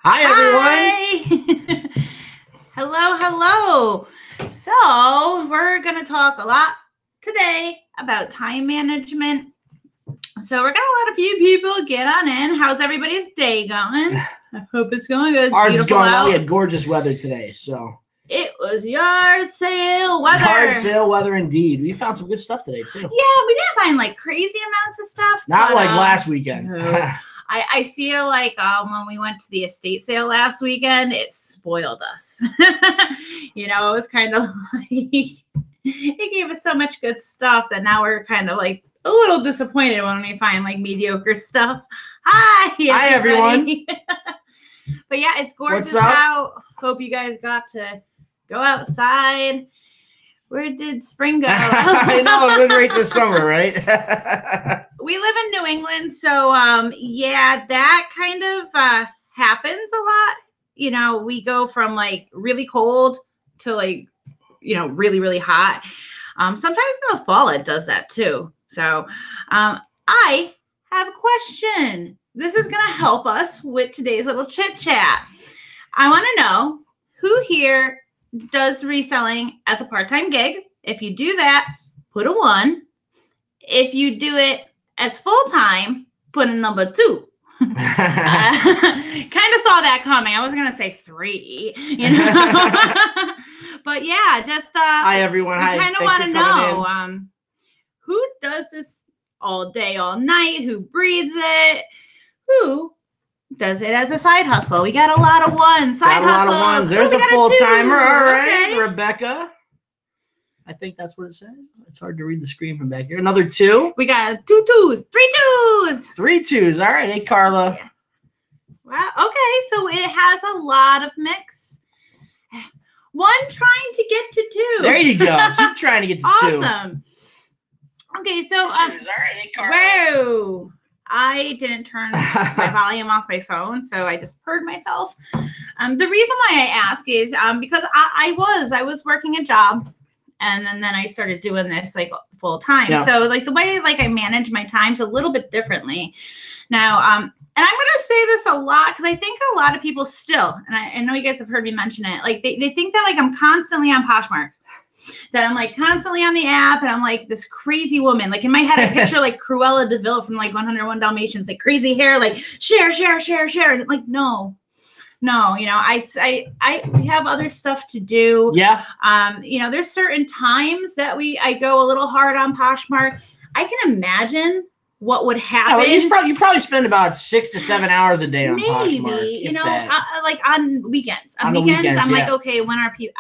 Hi, everyone. Hi. Hello. So we're going to talk a lot today about time management. So we're going to let a few people get on in. How's everybody's day going? I hope it's going good. It's Ours is beautiful going well. out. We had gorgeous weather today, so. It was yard sale weather. Yard sale weather indeed. We found some good stuff today, too. Yeah, we didn't find like crazy amounts of stuff. Not like last weekend. No. I feel like when we went to the estate sale last weekend, it spoiled us. It was kind of like, it gave us so much good stuff that now we're kind of like a little disappointed when we find like mediocre stuff. Hi, everyone. But yeah, it's gorgeous out. Hope you guys got to go outside. Where did spring go? I know, it's been great this summer, right? We live in New England, so yeah, that kind of happens a lot. We go from like really cold to like, really, really hot. Sometimes in the fall it does that too. So I have a question. This is going to help us with today's little chit chat. I want to know who here does reselling as a part-time gig. If you do that, put a 1. If you do it as full-time, put a number 2. Kind of saw that coming. I was going to say 3, but yeah, just hi everyone. Hi. Kind of want to know who does this all day, all night, who breeds it, who does it as a side hustle. We got a lot of ones. Side hustles. There's a full-timer. All right, okay. Rebecca. I think that's what it says. It's hard to read the screen from back here. Another 2. We got 2 2s. 3 2s. 3 2s. All right. Hey, Carla. Yeah. Wow. Okay. So it has a lot of mix. 1 trying to get to 2. There you go. Keep trying to get to 2. Awesome. Okay. So, all right. Hey, Carla. Whoa. I didn't turn my volume off my phone, so I just heard myself. The reason why I ask is because I was working a job, and then I started doing this like full time. Yeah. So like the way like I manage my time's a little bit differently now. And I'm gonna say this a lot because I think a lot of people still, and I know you guys have heard me mention it, like they think that like I'm constantly on Poshmark. That I'm like constantly on the app and I'm like this crazy woman. Like in my head, I picture like Cruella de Vil from like 101 Dalmatians, like crazy hair, like share. And like, no, I have other stuff to do. Yeah. There's certain times that I go a little hard on Poshmark. I can imagine what would happen. Yeah, well, you probably spend about 6 to 7 hours a day on Poshmark. Like on weekends. On weekends, I'm like, okay, when are people?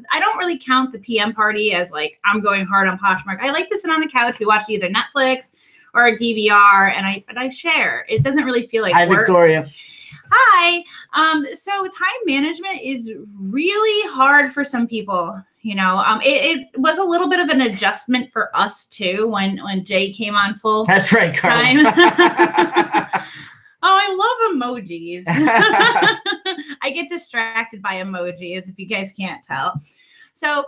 I don't really count the PM party as like I'm going hard on Poshmark. I like to sit on the couch. We watch either Netflix or a DVR, and I share. It doesn't really feel like Hi, work. Victoria. Hi. So time management is really hard for some people. It was a little bit of an adjustment for us too when Jay came on full. That's right, Carla. Oh, I love emojis. I get distracted by emojis if you guys can't tell. So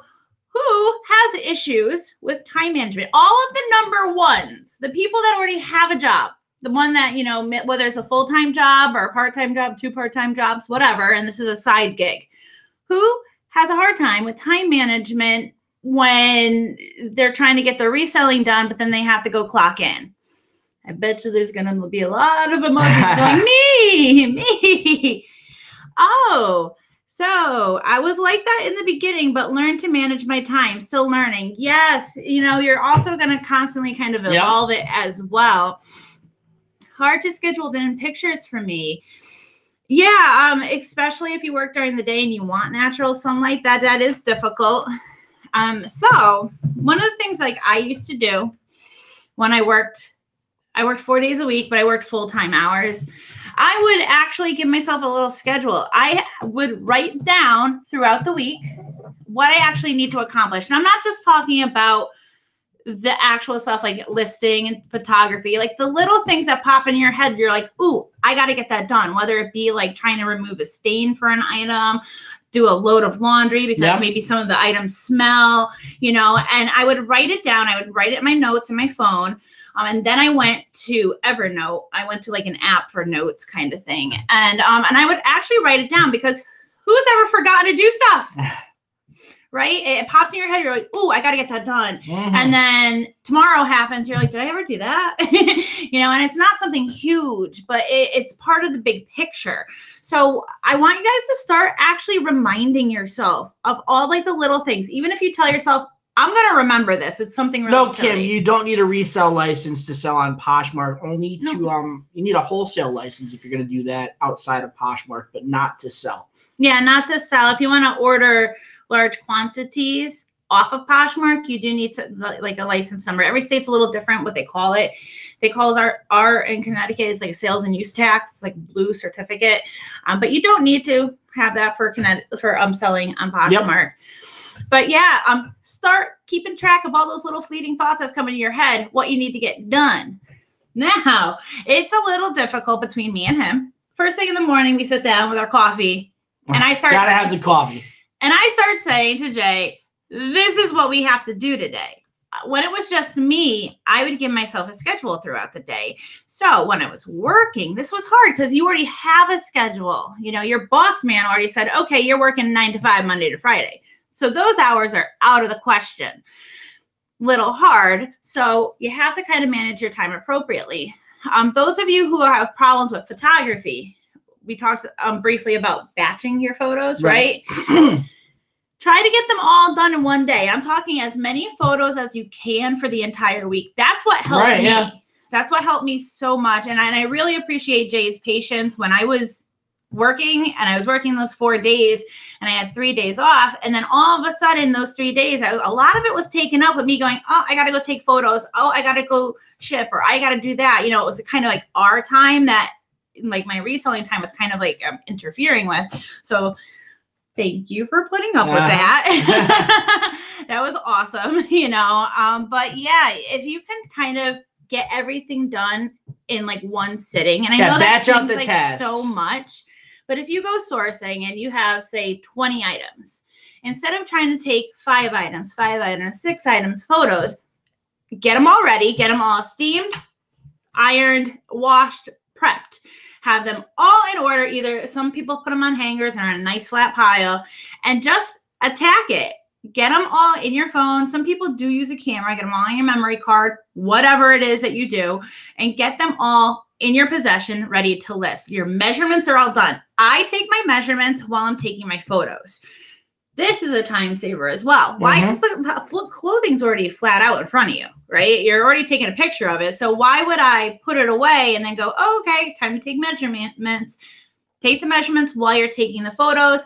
who has issues with time management? All of the number 1s, the people that already have a job, the one that, whether it's a full-time job or a part-time job, 2 part-time jobs, whatever, and this is a side gig, who has a hard time with time management when they're trying to get their reselling done, but then they have to go clock in. I bet you there's going to be a lot of emojis going, me. Oh, so I was like that in the beginning, but learned to manage my time. Still learning. Yes, you're also going to constantly kind of evolve it as well. Hard to schedule in pictures for me. Yeah, especially if you work during the day and you want natural sunlight, that is difficult. So one of the things like I used to do when I worked 4 days a week, but I worked full-time hours. I would actually give myself a little schedule. I would write down throughout the week what I actually need to accomplish. And I'm not just talking about the actual stuff like listing and photography, like the little things that pop in your head. You're like, ooh, I got to get that done. Whether it be like trying to remove a stain for an item, do a load of laundry because maybe some of the items smell, and I would write it down. I would write it in my notes in my phone. And then I went to Evernote. I went to like an app for notes kind of thing. And I would actually write it down, because who's ever forgotten to do stuff? Right? It pops in your head. You're like, "Ooh, I got to get that done." And then tomorrow happens. You're like, "Did I ever do that?" And it's not something huge, but it's part of the big picture. So I want you guys to start actually reminding yourself of all like the little things. Even if you tell yourself, "I'm going to remember this." It's something really silly. Kim, you don't need a resale license to sell on Poshmark. Only to, you need a wholesale license if you're going to do that outside of Poshmark, but not to sell. Yeah, not to sell. If you want to order large quantities off of Poshmark, you do need like a license number. Every state's a little different what they call it. They call our in Connecticut is like sales and use tax. It's like blue certificate, but you don't need to have that for selling on Poshmark. Yep. But yeah, start keeping track of all those little fleeting thoughts that's coming to your head. What you need to get done. Now it's a little difficult between me and him. First thing in the morning, we sit down with our coffee, and I start gotta have the coffee. And I start saying to Jay, "This is what we have to do today." When it was just me, I would give myself a schedule throughout the day. So when I was working, this was hard because you already have a schedule. Your boss man already said, "Okay, you're working 9 to 5, Monday to Friday." So those hours are out of the question. Little hard. So you have to kind of manage your time appropriately. Those of you who have problems with photography, we talked briefly about batching your photos, right? Try to get them all done in one day. I'm talking as many photos as you can for the entire week. That's what helped me. Yeah. That's what helped me so much. And I really appreciate Jay's patience when I was working, and I was working those 4 days, and I had 3 days off. And then all of a sudden, those 3 days, a lot of it was taken up with me going, "Oh, I got to go take photos. Oh, I got to go ship, or I got to do that." It was kind of like our time that like my reselling time was kind of like interfering with. So thank you for putting up with that. That was awesome, but yeah, if you can kind of get everything done in like one sitting, and I know that seems like tasks. So much, but if you go sourcing and you have, say, 20 items, instead of trying to take 5 items, 6 items, photos, get them all ready, get them all steamed, ironed, washed, prepped. Have them all in order. Either some people put them on hangers or in a nice flat pile, and just attack it. Get them all in your phone. Some people do use a camera. Get them all on your memory card, whatever it is that you do, and get them all in your possession, ready to list. Your measurements are all done. I take my measurements while I'm taking my photos. This is a time saver as well. Why? Because the clothing's already flat out in front of you, right? You're already taking a picture of it. So why would I put it away and then go, "Oh, okay, time to take measurements." Take the measurements while you're taking the photos.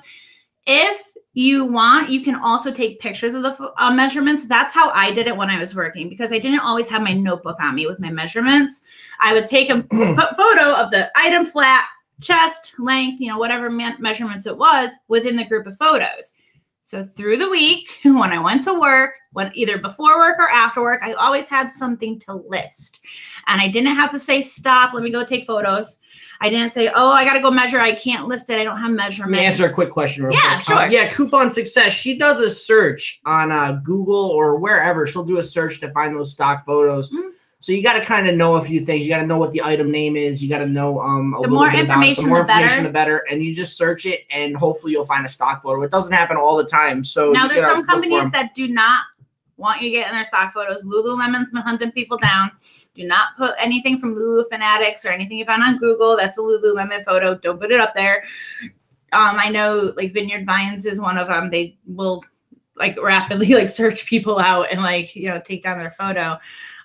If you want, you can also take pictures of the measurements. That's how I did it when I was working, because I didn't always have my notebook on me with my measurements. I would take a photo of the item flat, chest, length, whatever measurements it was within the group of photos. So through the week, when I went to work, either before work or after work, I always had something to list. And I didn't have to say, "Stop, let me go take photos." I didn't say, "Oh, I got to go measure. I can't list it. I don't have measurements." Let me answer a quick question real quick. Sure. Coupon Success. She does a search on Google or wherever. She'll do a search to find those stock photos. Mm-hmm. So you got to kind of know a few things. You got to know what the item name is. You got to know the more information, the better. And you just search it, and hopefully you'll find a stock photo. It doesn't happen all the time. So now there's some companies that do not want you getting their stock photos. Lululemon's been hunting people down. Do not put anything from Lulu Fanatics or anything you find on Google. That's a Lululemon photo. Don't put it up there. I know like Vineyard Vines is one of them. They will like rapidly like search people out and like, take down their photo.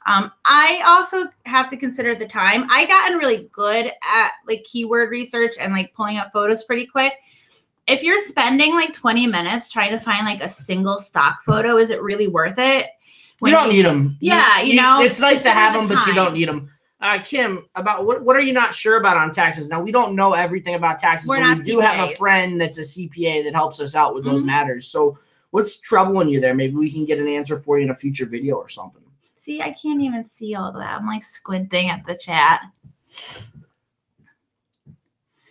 I also have to consider the time. I gotten really good at like keyword research and like pulling up photos pretty quick. If you're spending like 20 minutes trying to find like a single stock photo, is it really worth it? You don't need them. Yeah, it's nice to have them, but you don't need them. Kim, about what are you not sure about on taxes? Now, we don't know everything about taxes, but we do have a friend that's a CPA that helps us out with those matters. So what's troubling you there? Maybe we can get an answer for you in a future video or something. See, I can't even see all that. I'm like squinting at the chat.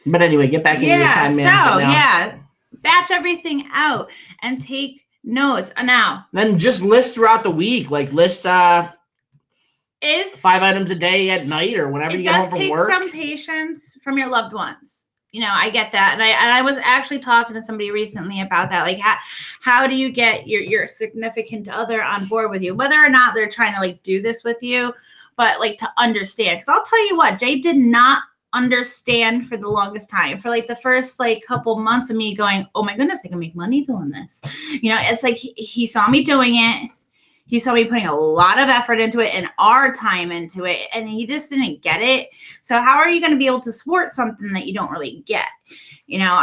But anyway, get back into your time management now. Batch everything out and take notes now. Then just list throughout the week. Like list if 5 items a day at night or whenever you get home from work. It does take some patience from your loved ones. You know, I get that. And I was actually talking to somebody recently about that. Like, how do you get your significant other on board with you, whether or not they're trying to like do this with you, but like to understand. Because I'll tell you what, Jay did not understand for the longest time. For like the first like couple months of me going, oh my goodness, I can make money doing this. You know, it's like he saw me doing it. He saw me putting a lot of effort into it and our time into it, and he just didn't get it. So how are you going to be able to support something that you don't really get? You know,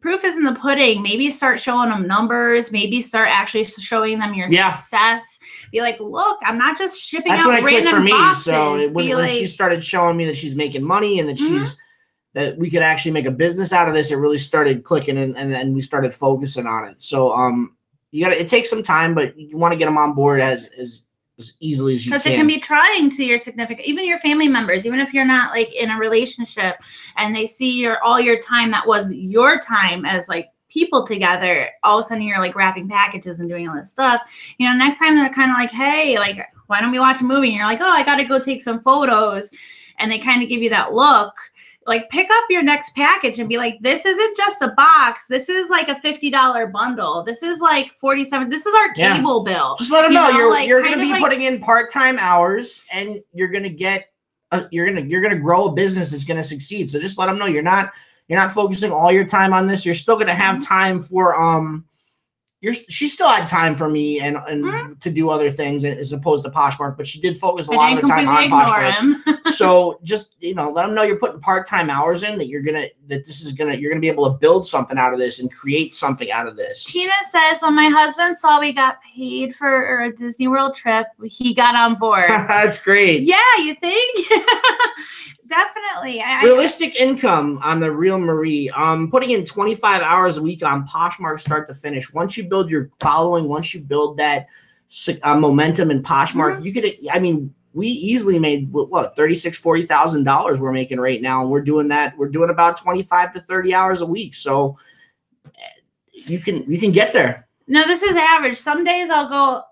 proof is in the pudding. Maybe start showing them numbers. Maybe start actually showing them your success. Be like, look, I'm not just shipping out random boxes. So when she started showing me that she's making money and that that we could actually make a business out of this, it really started clicking, and then we started focusing on it. So it takes some time, but you want to get them on board as easily as you can. Because it can be trying to your significant, even your family members, even if you're not like in a relationship and they see all your time that was your time as like people together, all of a sudden you're like wrapping packages and doing all this stuff. You know, next time they're kind of like, hey, like, why don't we watch a movie? And you're like, oh, I got to go take some photos. And they kind of give you that look. Like, pick up your next package and be like, this isn't just a box. This is like a $50 bundle. This is like $47. This is our cable bill. Just let them know you're going to be putting in part-time hours, and you're going to get you're going to grow a business that's going to succeed. So just let them know you're not focusing all your time on this. You're still going to have time for she still had time for me and to do other things as opposed to Poshmark, but she did focus a lot of the time on Poshmark. So just, you know, let them know you're putting part-time hours in, that you're going to be able to build something out of this and create something out of this. Tina says, when my husband saw we got paid for a Disney World trip, he got on board. That's great. Yeah, you think? Definitely. Realistic income on the Real Marie. Putting in 25 hours a week on Poshmark start to finish. Once you build your following, once you build that momentum in Poshmark, you could, I mean, we easily made what, $36,000, $40,000 we're making right now. And we're doing that. We're doing about 25 to 30 hours a week. So you can get there. No, this is average. Some days I'll go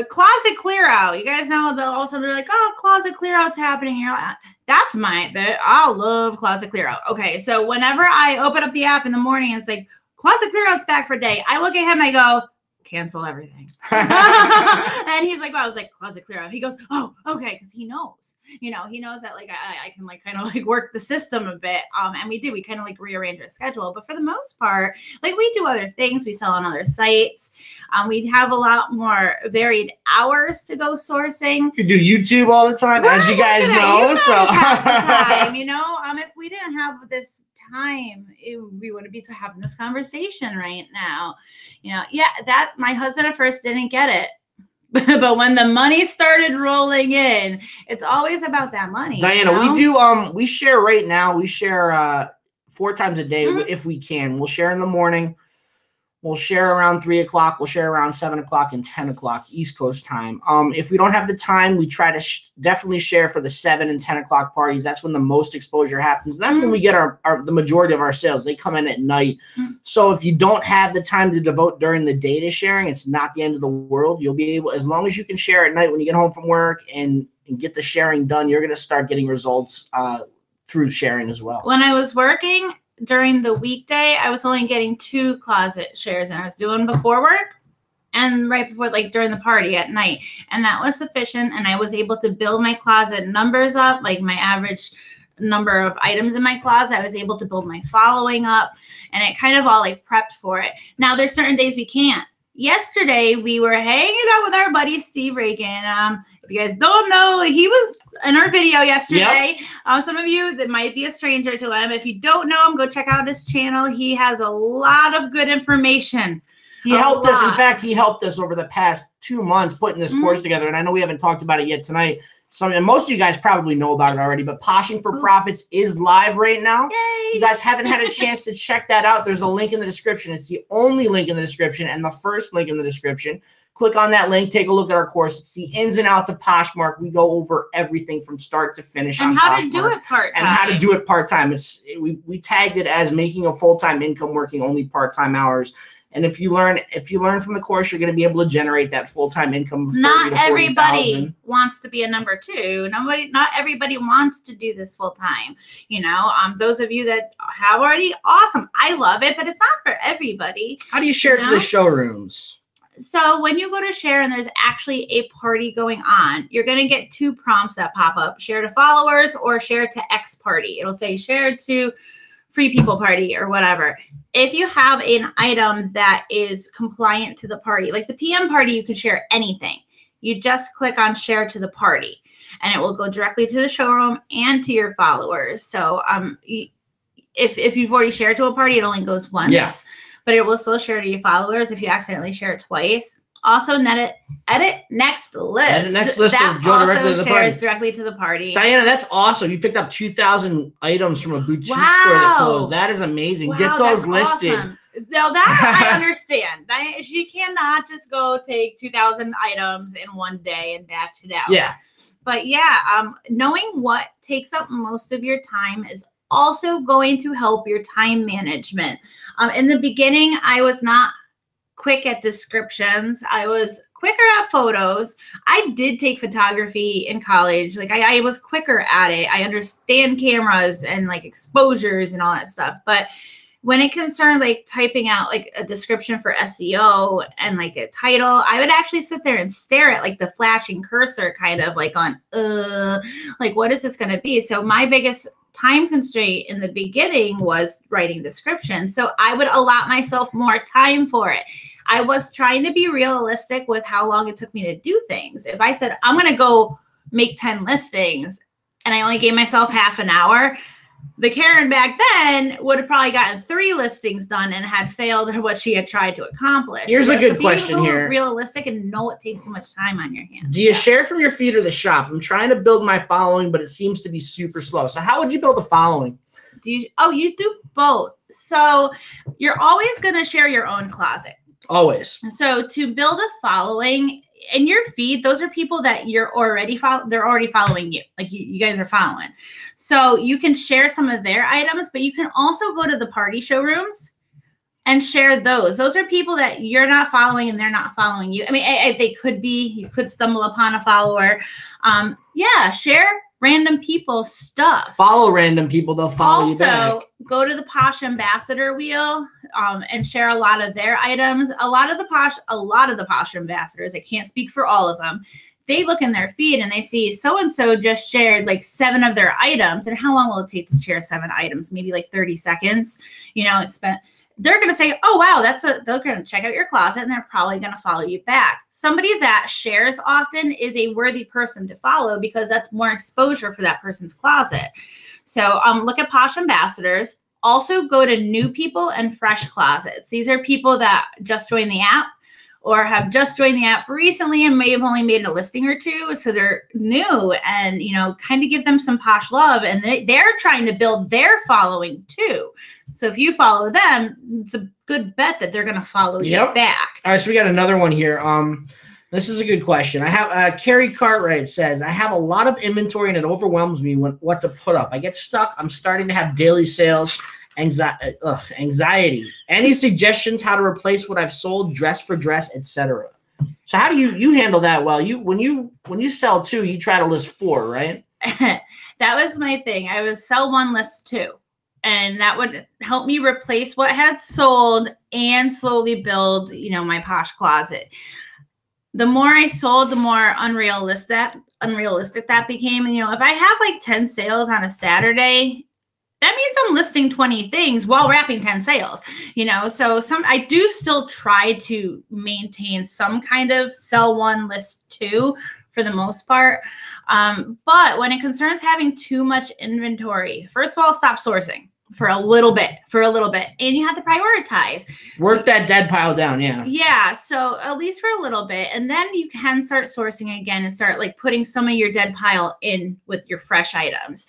closet clear out. You guys know that all of a sudden they're like, oh, closet clear out's happening. You're like, that's I love closet clear out. Okay. So whenever I open up the app in the morning and it's like closet clear out's back for a day, I look at him, I go, cancel everything. And he's like, well, I was like, closet clear out. He goes, oh, okay. Cause he knows, he knows that like, I can like kind of like work the system a bit. And we kind of like rearrange our schedule, but for the most part, like we do other things. We sell on other sites. We have a lot more varied hours to go sourcing. You do YouTube all the time, as you guys know. If we didn't have this time, we wouldn't be having this conversation right now. That my husband at first didn't get it. But when the money started rolling in, it's always about that money. Diana, we do we share right now. We share 4 times a day if we can. We'll share in the morning. We'll share around 3 o'clock. We'll share around 7 o'clock and 10 o'clock East Coast time. If we don't have the time, we try to definitely share for the 7 and 10 o'clock parties. That's when the most exposure happens. And that's when we get the majority of our sales. They come in at night. So if you don't have the time to devote during the day to sharing, it's not the end of the world. You'll be able, as long as you can share at night when you get home from work and get the sharing done, you're going to start getting results through sharing as well. When I was working during the weekday, I was only getting 2 closet shares, and I was doing before work and right before, like during the party at night. And that was sufficient. And I was able to build my closet numbers up, like my average number of items in my closet. I was able to build my following up, and it kind of all like prepped for it. Now there's certain days we can't. Yesterday, we were hanging out with our buddy, Steve Reagan. If you guys don't know, he was in our video yesterday. Yep. Some of you that might be a stranger to him. If you don't know him, go check out his channel. He has a lot of good information. He helped us. In fact, he helped us over the past 2 months putting this course together. And I know we haven't talked about it yet tonight. And most of you guys probably know about it already, but Poshing for Profits is live right now. Yay. You guys haven't had a chance to check that out. There's a link in the description. It's the only link in the description and the first link in the description. Click on that link. Take a look at our course. It's the ins and outs of Poshmark. We go over everything from start to finish and on how Poshmark. To do it part-time. And how to do it part-time. We tagged it as making a full-time income working only part-time hours. And if you learn from the course, you're going to be able to generate that full-time income of 30 not to 40,000. everybody wants to be a number two. Not everybody wants to do this full time. Those of you that have already, awesome. I love it, but it's not for everybody. How do you share it to the showrooms? So when you go to share and there's actually a party going on, you're going to get 2 prompts that pop up: share to followers or share to X party. It'll say share to free people party or whatever. If you have an item that is compliant to the party, like the PM party, you can share anything. You just click on share to the party and it will go directly to the showroom and to your followers. So if you've already shared to a party, it only goes once, but it will still share to your followers if you accidentally share it twice. Also, edit next list. Edit next list that also shares directly to the party. Diana, that's awesome. You picked up 2,000 items from a boutique store that closed. That is amazing. Wow, get those listed. Awesome. Now that I understand. You cannot just go take 2,000 items in one day and batch it out. Yeah. But knowing what takes up most of your time is also going to help your time management. In the beginning, I was not quick at descriptions. I was quicker at photos. I did take photography in college. Like I was quicker at it. I understand cameras and like exposures and all that stuff. But when it concerned like typing out like a description for SEO and like a title, I would actually sit there and stare at like the flashing cursor kind of like on, like what is this going to be? So my biggest time constraint in the beginning was writing descriptions. So I would allot myself more time for it. I was trying to be realistic with how long it took me to do things. If I said, I'm going to go make 10 listings and I only gave myself half an hour, the Karen back then would have probably gotten 3 listings done and had failed what she had tried to accomplish. Here's a good question here. Realistic and know it takes too much time on your hands. Do you share from your feed or the shop? I'm trying to build my following, but it seems to be super slow. So how would you build a following? You do both. So you're always going to share your own closet. Always. So to build a following in your feed, those are people that they're already following you. Like you guys are following. So you can share some of their items, but you can also go to the party showrooms and share those. Those are people that you're not following and they're not following you. I mean, they could be, you could stumble upon a follower. Share random people's stuff. Follow random people, they'll follow you back. Also, go to the Posh Ambassador wheel and share a lot of their items. A lot of the Posh ambassadors, I can't speak for all of them, they look in their feed and they see so-and-so just shared like 7 of their items. And how long will it take to share 7 items? Maybe like 30 seconds. They're going to say, oh, wow, they're going to check out your closet and they're probably going to follow you back. Somebody that shares often is a worthy person to follow because that's more exposure for that person's closet. So look at Posh Ambassadors. Also go to new people and fresh closets. These are people that just joined the app or have just joined the app recently and may have only made a listing or 2. So they're new and, kind of give them some Posh love. And they're trying to build their following too. So if you follow them, it's a good bet that they're going to follow you back. All right. So we got another one here. This is a good question. I have Carrie Cartwright says, I have a lot of inventory and it overwhelms me what to put up. I get stuck. I'm starting to have daily sales anxiety. Any suggestions how to replace what I've sold, dress for dress, etc.? So how do you handle that? Well, when you sell 2, you try to list 4, right? That was my thing. I would sell 1, list 2. And that would help me replace what had sold and slowly build, my Posh closet. The more I sold, the more unrealistic that became. And, if I have like 10 sales on a Saturday, that means I'm listing 20 things while wrapping 10 sales, so I do still try to maintain some kind of sell 1, list 2 for the most part. But when it concerns having too much inventory, first of all, stop sourcing for a little bit. And you have to prioritize. Work that dead pile down. Yeah. Yeah. So at least for a little bit. And then you can start sourcing again and start like putting some of your dead pile in with your fresh items.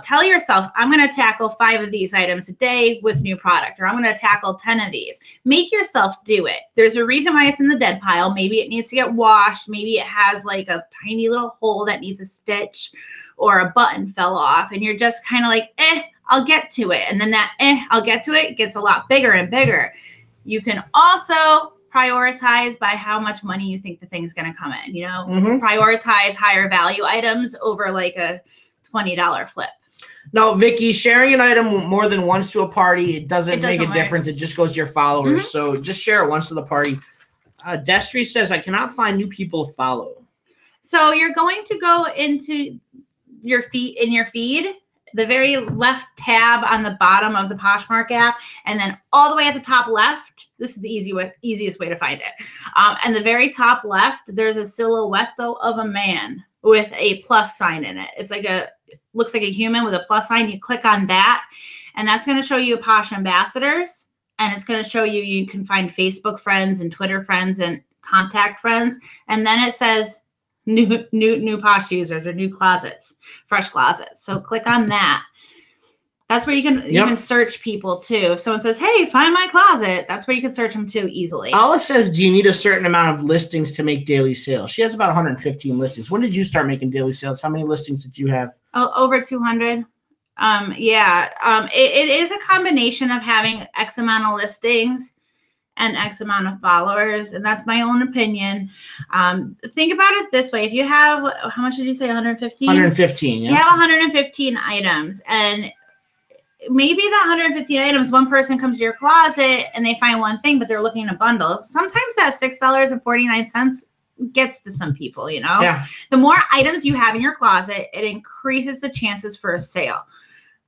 Tell yourself, I'm going to tackle 5 of these items a day with new product, or I'm going to tackle 10 of these. Make yourself do it. There's a reason why it's in the dead pile. Maybe it needs to get washed. Maybe it has like a tiny little hole that needs a stitch or a button fell off. And you're just kind of like, I'll get to it. And then that I'll get to it gets a lot bigger and bigger. You can also prioritize by how much money you think the thing's going to come in, you know, prioritize higher value items over like a $20 flip. No, Vicky, sharing an item more than once to a party, it doesn't make a difference. It just goes to your followers. So just share it once to the party. Destry says, I cannot find new people to follow. So you're going to go into your feed, the very left tab on the bottom of the Poshmark app, and then all the way at the top left, this is the easiest way to find it. And the very top left, there's a silhouette of a man with a plus sign in it. It's like looks like a human with a plus sign. You click on that, and that's going to show you Posh ambassadors, and it's going to show you can find Facebook friends and Twitter friends and contact friends, and then it says new Posh users or new closets, fresh closets. So click on that. That's where you can search people too. If someone says, hey, find my closet, that's where you can search them too easily. Alice says, do you need a certain amount of listings to make daily sales? She has about 115 listings. When did you start making daily sales? How many listings did you have? Oh, over 200. It is a combination of having X amount of listings and X amount of followers. And that's my own opinion. Think about it this way. If you have, how much did you say? 115? 115, yeah. You have 115 items, and maybe the 115 items, one person comes to your closet and they find one thing, but they're looking at a bundle. Sometimes that $6.49 gets to some people, you know? Yeah. The more items you have in your closet, it increases the chances for a sale.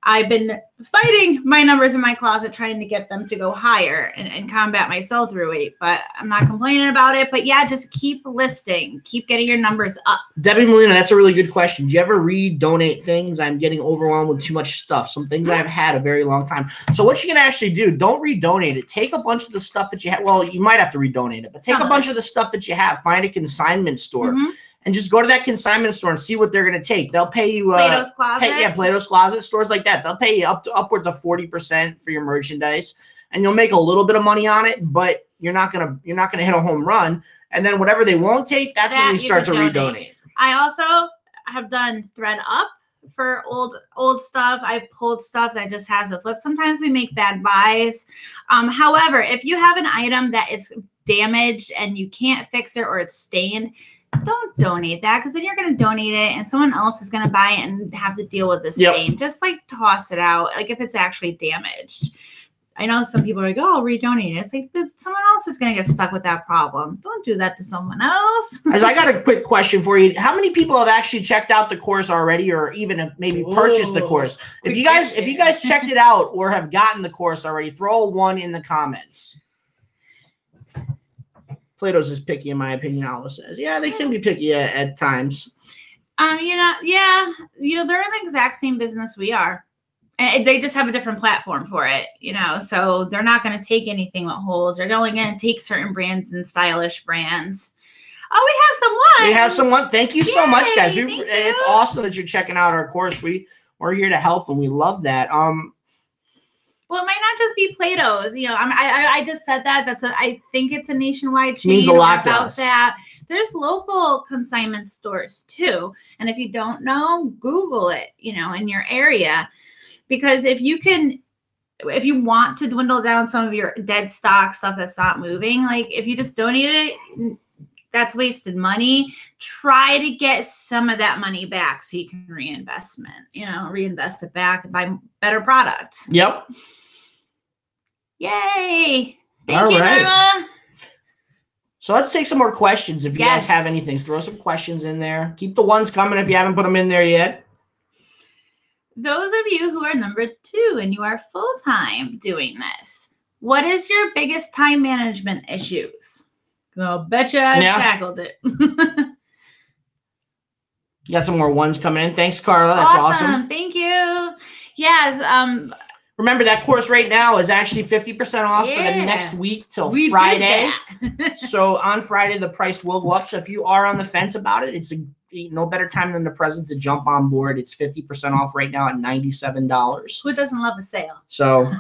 I've been fighting my numbers in my closet, trying to get them to go higher and combat my sell-through rate, but I'm not complaining about it. But yeah, just keep listing, keep getting your numbers up. Debbie Molina, that's a really good question. Do you ever redonate things? I'm getting overwhelmed with too much stuff. Some things I've had a very long time. So what you can actually do, don't redonate it. Take a bunch of the stuff that you have. Well, you might have to redonate it, but take a bunch of the stuff that you have. Find a consignment store. And just go to that consignment store and see what they're going to take. They'll pay you. Plato's Closet. Plato's Closet, stores like that. They'll pay you upwards of 40% for your merchandise, and you'll make a little bit of money on it, but you're not gonna hit a home run. And then whatever they won't take, that's when you start to redonate. I also have done ThredUp for old stuff. I pulled stuff that just has a flip. Sometimes we make bad buys. However, if you have an item that is damaged and you can't fix it or it's stained, don't donate that, because then you're going to donate it and someone else is going to buy it and have to deal with the stain. Just like toss it out, like if it's actually damaged. I know some people are like, oh, I'll redonate it. It's like, but someone else is going to get stuck with that problem. Don't do that to someone else. As I got a quick question for you. How many people have actually checked out the course already, or even maybe purchased the course? If you guys checked it out or have gotten the course already, throw a 1 in the comments. Plato's is picky, in my opinion. Alice says, yeah, they can be picky at times. They're in the exact same business we are. And they just have a different platform for it, so they're not going to take anything with holes. They're only going to take certain brands and stylish brands. Oh, we have someone. We have someone. Thank you so much, guys. It's awesome that you're checking out our course. We're here to help, and we love that. Well, it might not just be Plato's. I just said that. I think it's a nationwide chain. Means a lot to us. That. There's local consignment stores too, and if you don't know, Google it. In your area, because if you want to dwindle down some of your dead stock stuff that's not moving, like if you just donate it, that's wasted money. Try to get some of that money back so you can reinvest it back and buy better product. Yep. Yay. Thank you, right. Norma. So let's take some more questions. If you guys have anything, throw some questions in there. Keep the ones coming if you haven't put them in there yet. Those of you who are number 2 and you are full-time doing this, what is your biggest time management issues? I'll bet you I tackled it. You got some more 1s coming in. Thanks, Carla. That's awesome. Thank you. Yes. Remember, that course right now is actually 50% off for the next week till Friday. So on Friday, the price will go up. So if you are on the fence about it, it's no better time than the present to jump on board. It's 50% off right now at $97. Who doesn't love a sale? So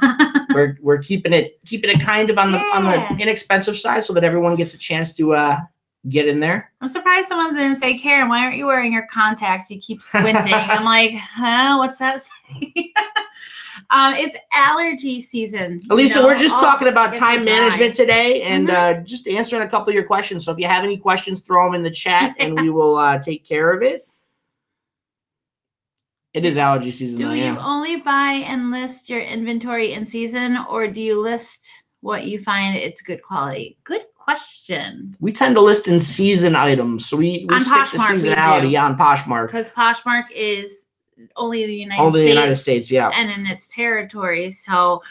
we're keeping it kind of on the inexpensive side, so that everyone gets a chance to get in there. I'm surprised someone didn't say, Karen, why aren't you wearing your contacts? You keep squinting. I'm like, huh? What's that say? It's allergy season. Elisa, we're just talking about time management today and just answering a couple of your questions. So if you have any questions, throw them in the chat and we will take care of it. It is allergy season. Do you only buy and list your inventory in season, or do you list what you find it's good quality? Good question. We tend to list in season items, so we stick to seasonality on Poshmark, because Poshmark is only the United States, yeah, and in its territories. So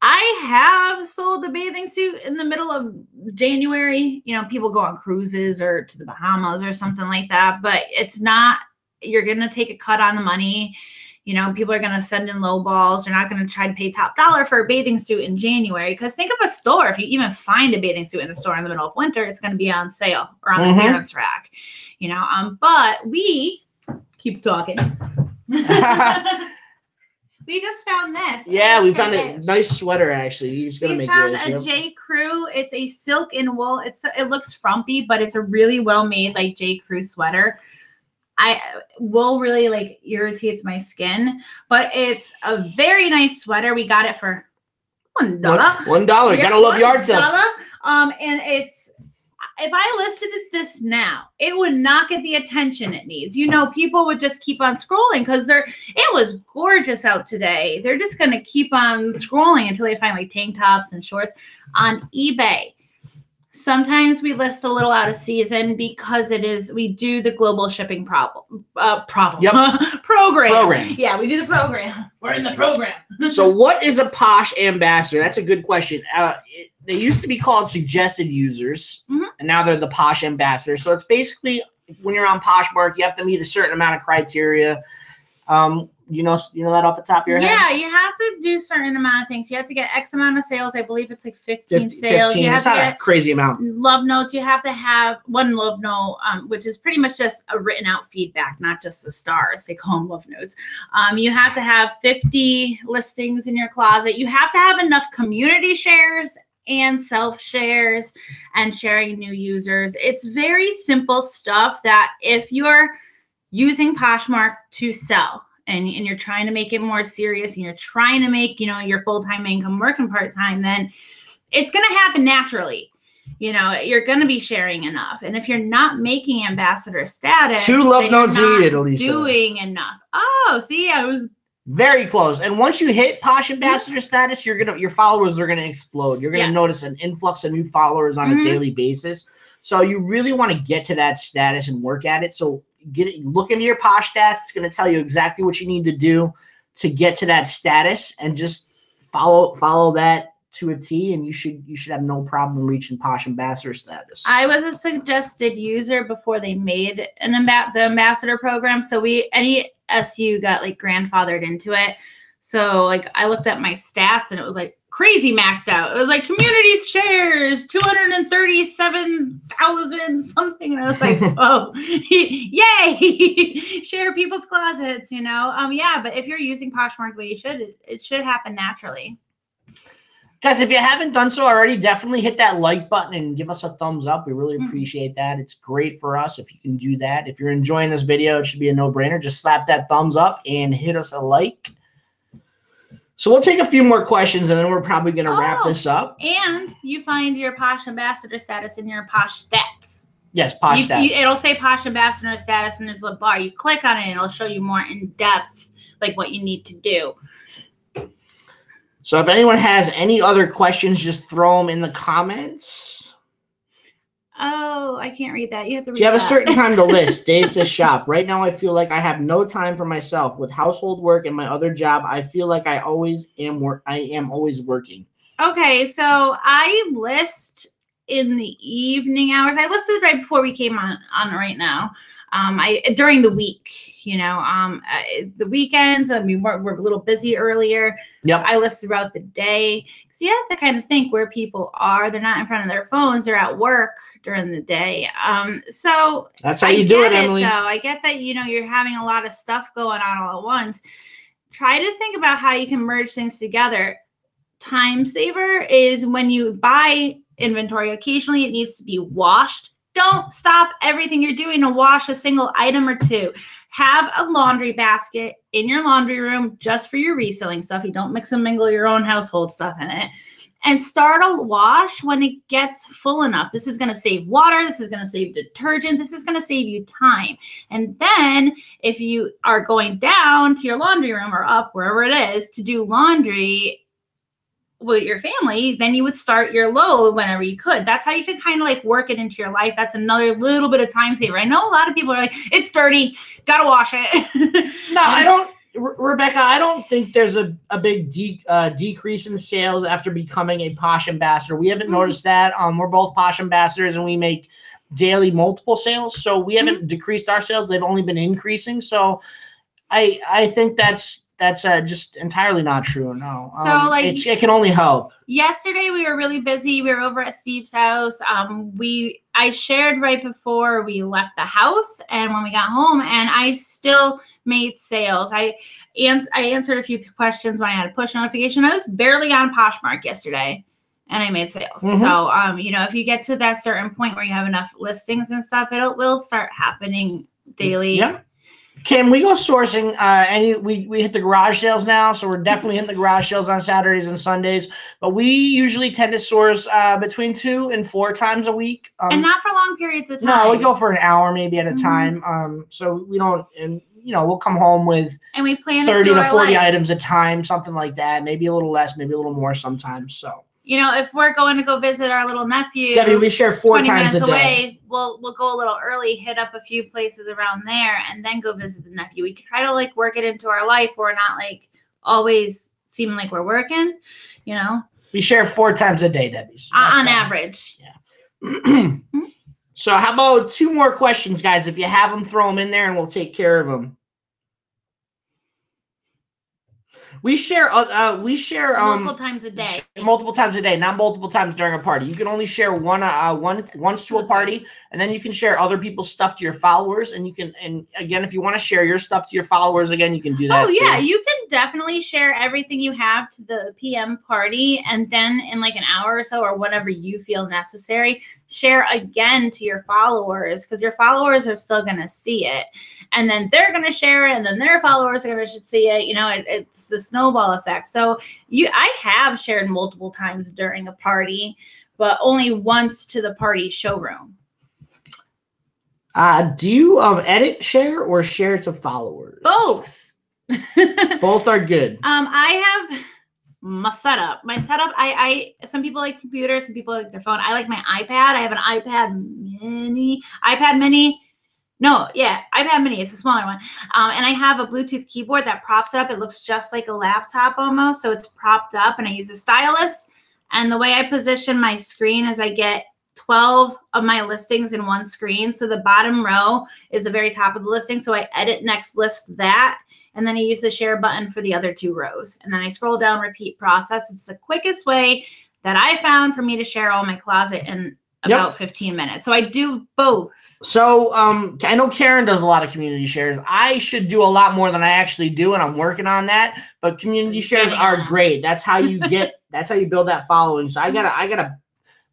I have sold a bathing suit in the middle of January. You know, people go on cruises or to the Bahamas or something like that, but it's not. You're gonna take a cut on the money. You know, people are going to send in low balls. They're not going to try to pay top dollar for a bathing suit in January. Because think of a store. If you even find a bathing suit in the store in the middle of winter, it's going to be on sale or on the clearance rack. You know, but we keep talking. We just found this. Yeah, we found a nice sweater, actually. You're just going to make yours. We found a J. Crew. It's a silk and wool. It looks frumpy, but it's a really well-made, like, J. Crew sweater. Wool really like irritates my skin, but it's a very nice sweater. We got it for $1. $1. Gotta love yard sales. And it's, if I listed this now, it would not get the attention it needs. You know, people would just keep on scrolling because it was gorgeous out today. They're just gonna keep on scrolling until they find like tank tops and shorts on eBay. Sometimes we list a little out of season because we do the global shipping program. Program. Yeah, we do the program. We're in the program. So what is a Posh ambassador? That's a good question. They used to be called suggested users, and now they're the Posh ambassador. So it's basically when you're on Poshmark, you have to meet a certain amount of criteria. You know that off the top of your head? Yeah, you have to do a certain amount of things. You have to get X amount of sales. I believe it's like 15 sales. 15. It's not a crazy amount. Love notes. You have to have one love note, which is pretty much just a written out feedback, not just the stars. They call them love notes. You have to have 50 listings in your closet. You have to have enough community shares and self shares and sharing new users. It's very simple stuff that if you're using Poshmark to sell, and you're trying to make it more serious and you're trying to make, you know, your full-time income working part-time, then it's going to happen naturally. You know, you're going to be sharing enough. And if you're not making ambassador status, 2 love notes needed, Elisa. Doing enough. Oh, see, I was very close. And once you hit Posh ambassador status, your followers are going to explode. You're going to notice an influx of new followers on a daily basis. So you really want to get to that status and work at it. So look into your Posh stats. It's going to tell you exactly what you need to do to get to that status, and just follow that to a T, and you should have no problem reaching Posh ambassador status. I was a suggested user before they made the ambassador program, so any SU got like grandfathered into it. So like I looked at my stats and it was like crazy maxed out. It was like community shares, 237,000 something. And I was like, oh, yay, share people's closets, you know? Yeah, but if you're using Poshmark the way you should, it should happen naturally. Guys, if you haven't done so already, definitely hit that like button and give us a thumbs up. We really appreciate that. It's great for us if you can do that. If you're enjoying this video, it should be a no-brainer. Just slap that thumbs up and hit us a like. So we'll take a few more questions, and then we're probably going to wrap this up. And you find your Posh ambassador status in your Posh stats. Yes, Posh stats. It'll say Posh ambassador status, and there's a little bar. You click on it, and it'll show you more in depth, like what you need to do. So if anyone has any other questions, just throw them in the comments. Oh, I can't read that. You have to read that. Do you have a certain time to list, days to shop? Right now, I feel like I have no time for myself. With household work and my other job, I feel like I am always working. Okay, so I list in the evening hours. I listed right before we came on right now. During the week, you know, the weekends, I mean, we're a little busy earlier. Yep. I list throughout the day because you have to kind of think where people are. They're not in front of their phones. They're at work during the day. So that's how you do it, Emily. Though I get that, you know, you're having a lot of stuff going on all at once. Try to think about how you can merge things together. Time saver is when you buy inventory. Occasionally, it needs to be washed Don't stop everything you're doing to wash a single item or two. Have a laundry basket in your laundry room just for your reselling stuff. You don't mix and mingle your own household stuff in it. And start a wash when it gets full enough. This is going to save water. This is going to save detergent. This is going to save you time. And then if you are going down to your laundry room or up, wherever it is, to do laundry with your family, then you would start your load whenever you could. That's how you could kind of like work it into your life. That's another little bit of time saver. I know a lot of people are like, it's dirty, gotta wash it. No, I don't. Rebecca, I don't think there's a big decrease in sales after becoming a Posh ambassador. We haven't noticed that. We're both Posh ambassadors, and we make daily multiple sales, so we haven't decreased our sales. They've only been increasing. So I think that's just entirely not true. No. So like it can only help. Yesterday we were really busy. We were over at Steve's house. I shared right before we left the house and when we got home, and I still made sales. I answered a few questions when I had a push notification. I was barely on Poshmark yesterday and I made sales. So, if you get to that certain point where you have enough listings and stuff, it will start happening daily. Yeah. Kim, we go sourcing. We hit the garage sales now, so we're definitely hitting the garage sales on Saturdays and Sundays. But we usually tend to source between 2 and 4 times a week, and not for long periods of time. No, we go for an hour maybe at a time. So we don't, and we'll come home with and we plan 30 to 40 items a time, something like that. Maybe a little less, maybe a little more sometimes. So. If we're going to go visit our little nephew, Debbie, we share 4 times a day. Away, we'll go a little early, hit up a few places around there, and then go visit the nephew. We try to like work it into our life. We're not like always seeming like we're working, We share 4 times a day, Debbie. On average. Yeah. So how about 2 more questions, guys? If you have them, throw them in there, and we'll take care of them. We share multiple times a day. Multiple times a day, not multiple times during a party. You can only share once to a party, and then you can share other people's stuff to your followers. And again, if you want to share your stuff to your followers, again, you can do that. Oh yeah, you can definitely share everything you have to the PM party, and then in like an hour or so, or whatever you feel necessary, share again to your followers, because your followers are still going to see it, and then they're going to share it, and then their followers are going to see it. It's the snowball effect. So I have shared multiple times during a party, but only once to the party showroom. Do you edit, share, or share to followers? Both. Both are good. I have my setup. I some people like computers, some people like their phone. I like my iPad. I have an iPad mini. iPad mini. It's a smaller one. And I have a Bluetooth keyboard that props it up. It looks just like a laptop almost. So it's propped up, and I use a stylus. And the way I position my screen is I get 12 of my listings in one screen. So the bottom row is the very top of the listing. So I edit next list that. And then I use the share button for the other 2 rows. And then I scroll down, repeat process. It's the quickest way that I found for me to share all my closet in about 15 minutes. So I do both. So I know Karen does a lot of community shares. I should do a lot more than I actually do, and I'm working on that. But community shares are great. That's how you that's how you build that following. So I gotta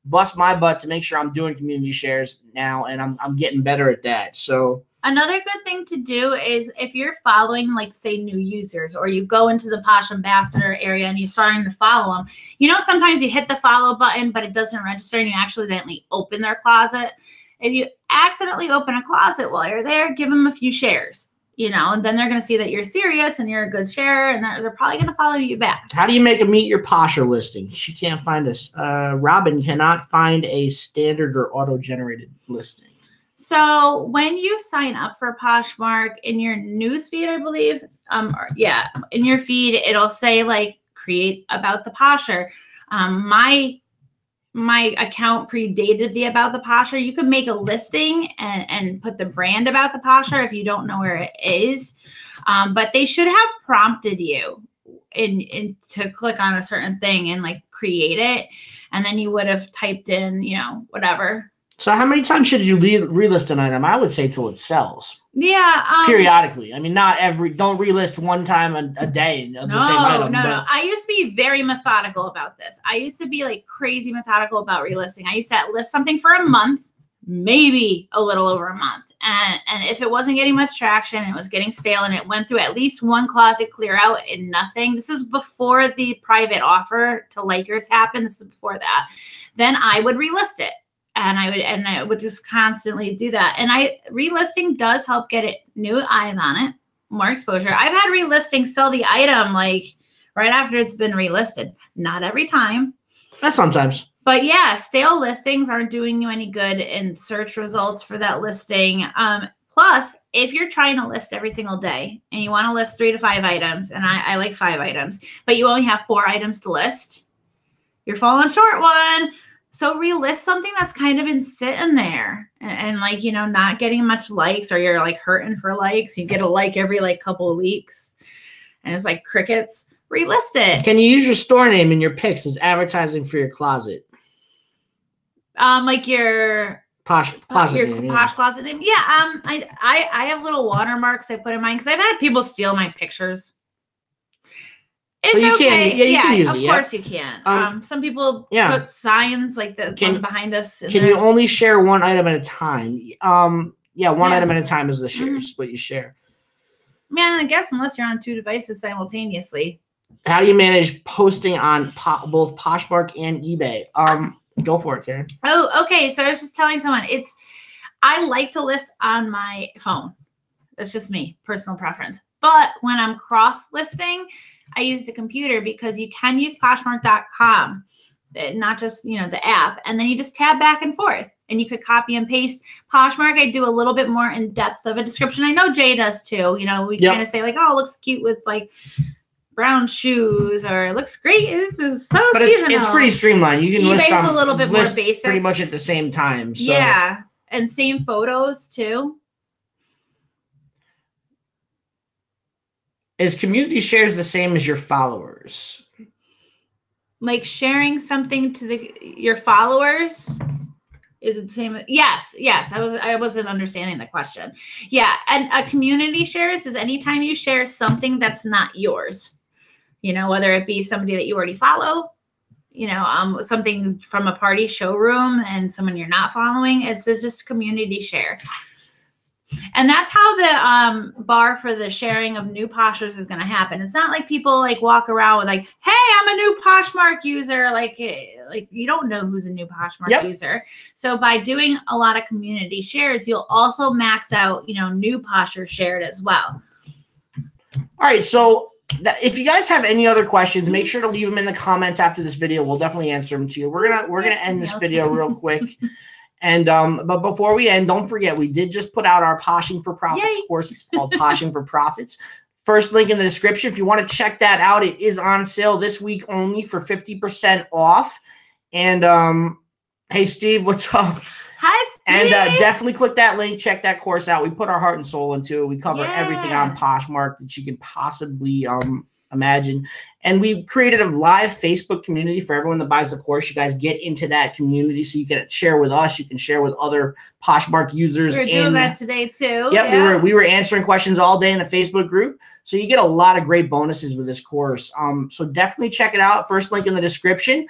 bust my butt to make sure I'm doing community shares now, and I'm getting better at that. So another good thing to do is if you're following, like, say, new users, or you go into the Posh Ambassador area and you're starting to follow them, sometimes you hit the follow button, but it doesn't register and you accidentally open their closet. If you accidentally open a closet while you're there, give them a few shares, and then they're going to see that you're serious and you're a good sharer, and they're probably going to follow you back. How do you make a Meet Your Posher listing? She can't find us. Robin cannot find a standard or auto-generated listing. So when you sign up for Poshmark in your newsfeed, I believe, in your feed, it'll say like create about the Posher. My account predated the About the Posher. You could make a listing and put the brand About the Posher if you don't know where it is. But they should have prompted you in to click on a certain thing and like create it. And then you would have typed in, whatever. So how many times should you relist an item? I would say till it sells. Yeah. Periodically. I mean, don't relist one time a day of the same item. No. I used to be very methodical about this. I used to be like crazy methodical about relisting. I used to list something for a month, maybe a little over a month. And if it wasn't getting much traction, it was getting stale, and it went through at least one closet clear out and nothing. This is before the private offer to Likers happened. This is before that. Then I would relist it. And I would just constantly do that. And relisting does help get new eyes on it, more exposure. I've had relisting sell the item like right after it's been relisted. Not every time. That's sometimes. But yeah, stale listings aren't doing you any good in search results for that listing. Plus, if you're trying to list every single day and you want to list 3 to 5 items, and I like 5 items, but you only have 4 items to list, you're falling short one. So relist something that's kind of been sitting there and like, you know, not getting much likes, or you're like hurting for likes. You get a like every like couple of weeks and it's like crickets. Relist it. Can you use your store name in your pics as advertising for your closet? Like your Posh closet name. Posh closet name. Yeah. I have little watermarks I put in mine because I've had people steal my pictures. It's so you okay. Can, you can use of it. Course you can. Some people put signs like the one behind us. Can you only share one item at a time? One item at a time is the shares, what you share. Man, I guess unless you're on 2 devices simultaneously. How do you manage posting on both Poshmark and eBay? Go for it, Karen. Oh, okay. So I was just telling someone I like to list on my phone. That's just me, personal preference. But when I'm cross listing, I use the computer because you can use Poshmark.com, not just, you know, the app. And then you just tab back and forth and you could copy and paste. Poshmark, I do a little bit more in depth of a description. I know Jay does too. You know, we kind of say like, oh, it looks cute with like brown shoes, or it looks great. This is so but seasonal. It's pretty streamlined. You can list a little bit more basic. Pretty much at the same time. So. Yeah. And same photos too. Is community shares the same as your followers? Like sharing something to your followers? Is it the same? Yes. I wasn't understanding the question. Yeah. And a community shares is anytime you share something that's not yours. You know, whether it be somebody that you already follow, you know, something from a party showroom and someone you're not following. It's just a community share. And that's how the bar for the sharing of new Poshers is going to happen. It's not like people like walk around with like, hey, I'm a new Poshmark user. Like you don't know who's a new Poshmark user. So by doing a lot of community shares, you'll also max out, you know, new Poshers shared as well. All right. So if you guys have any other questions, make sure to leave them in the comments after this video. We'll definitely answer them to you. We're gonna end this video real quick. And but before we end, don't forget, we did just put out our Poshing for Profits course. It's called Poshing for Profits. First link in the description. If you want to check that out, it is on sale this week only for 50% off. And hey, Steve, what's up? Hi, Steve. And definitely click that link. Check that course out. We put our heart and soul into it. We cover everything on Poshmark that you can possibly imagine. And we created a live Facebook community for everyone that buys the course. You guys get into that community so you can share with us. You can share with other Poshmark users. We're doing that today too. Yep, we were answering questions all day in the Facebook group. So you get a lot of great bonuses with this course. So definitely check it out. First link in the description.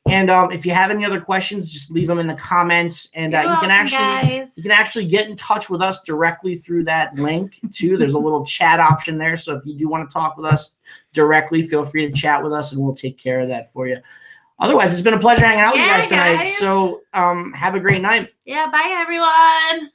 And if you have any other questions, just leave them in the comments. And you can actually get in touch with us directly through that link too. There's a little chat option there. So if you do want to talk with us directly, feel free to chat with us and we'll take care of that for you. Otherwise, it's been a pleasure hanging out with you guys tonight. So have a great night. Yeah, bye everyone.